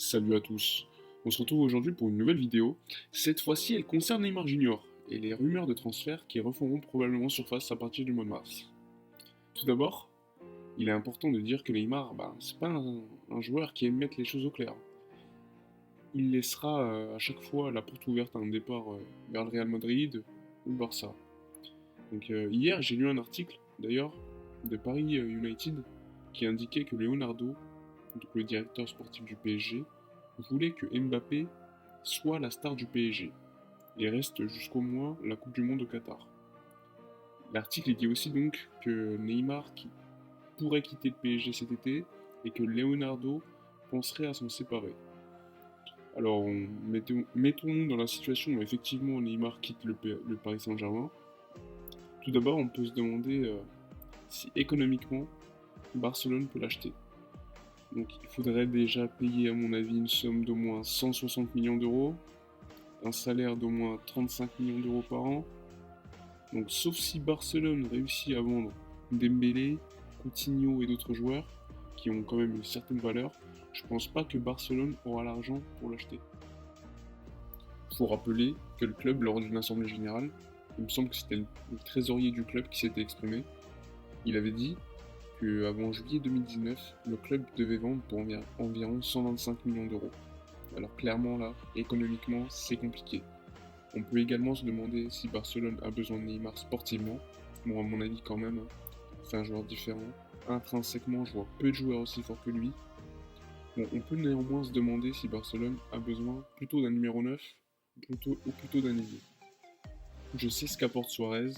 Salut à tous. On se retrouve aujourd'hui pour une nouvelle vidéo. Cette fois-ci, elle concerne Neymar Junior et les rumeurs de transfert qui referont probablement surface à partir du mois de mars. Tout d'abord, il est important de dire que Neymar, c'est pas un joueur qui aime mettre les choses au clair. Il laissera à chaque fois la porte ouverte à un départ vers le Real Madrid ou le Barça. Donc hier, j'ai lu un article d'ailleurs de Paris United qui indiquait que Leonardo, donc le directeur sportif du PSG, voulait que Mbappé soit la star du PSG et reste jusqu'au moins la Coupe du Monde au Qatar. L'article dit aussi donc que Neymar pourrait quitter le PSG cet été et que Leonardo penserait à s'en séparer. Alors mettons-nous dans la situation où effectivement Neymar quitte le Paris Saint-Germain. Tout d'abord, on peut se demander si économiquement Barcelone peut l'acheter. Donc il faudrait déjà payer à mon avis une somme d'au moins 160 millions d'euros, un salaire d'au moins 35 millions d'euros par an. Donc sauf si Barcelone réussit à vendre Dembélé, Coutinho et d'autres joueurs qui ont quand même une certaine valeur, je pense pas que Barcelone aura l'argent pour l'acheter. Il faut rappeler que le club, lors d'une assemblée générale, il me semble que c'était le trésorier du club qui s'était exprimé, il avait dit qu'avant juillet 2019, le club devait vendre pour environ 125 millions d'euros. Alors clairement là, économiquement, c'est compliqué. On peut également se demander si Barcelone a besoin de Neymar sportivement. Bon, à mon avis, quand même, c'est un joueur différent. Intrinsèquement, je vois peu de joueurs aussi forts que lui. Bon, on peut néanmoins se demander si Barcelone a besoin plutôt d'un numéro 9 ou plutôt d'un ailier. Je sais ce qu'apporte Suarez.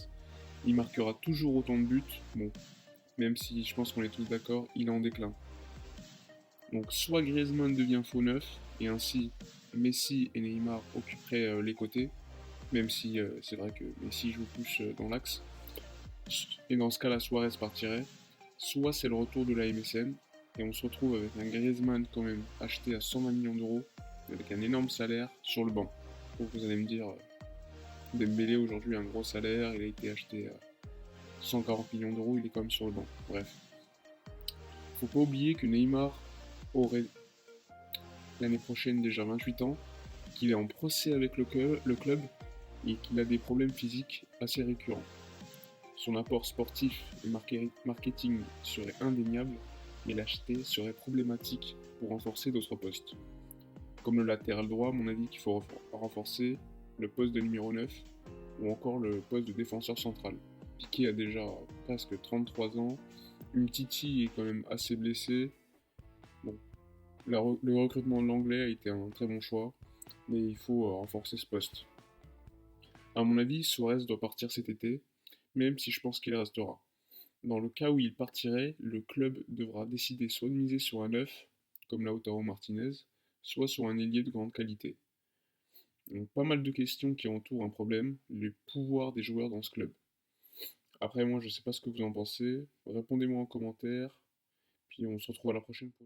Il marquera toujours autant de buts. Bon, même si je pense qu'on est tous d'accord, il est en déclin. Donc soit Griezmann devient faux neuf, et ainsi Messi et Neymar occuperaient les côtés, même si c'est vrai que Messi joue plus dans l'axe. Et dans ce cas-là, Suarez partirait. Soit c'est le retour de la MSN, et on se retrouve avec un Griezmann quand même acheté à 120 millions d'euros, avec un énorme salaire sur le banc. Donc vous allez me dire, Dembélé aujourd'hui a un gros salaire, il a été acheté à 140 millions d'euros, il est quand même sur le banc. Bref. Faut pas oublier que Neymar aurait l'année prochaine déjà 28 ans, qu'il est en procès avec le club et qu'il a des problèmes physiques assez récurrents. Son apport sportif et marketing serait indéniable, mais l'acheter serait problématique pour renforcer d'autres postes. Comme le latéral droit, à mon avis qu'il faut renforcer le poste de numéro 9 ou encore le poste de défenseur central. Piqué a déjà presque 33 ans, Umtiti est quand même assez blessé. Bon, le recrutement de l'anglais a été un très bon choix, mais il faut renforcer ce poste. À mon avis, Suarez doit partir cet été, même si je pense qu'il restera. Dans le cas où il partirait, le club devra décider soit de miser sur un neuf, comme Lautaro Martinez, soit sur un ailier de grande qualité. Donc pas mal de questions qui entourent un problème, les pouvoirs des joueurs dans ce club. Après moi je sais pas ce que vous en pensez, répondez-moi en commentaire, puis on se retrouve à la prochaine.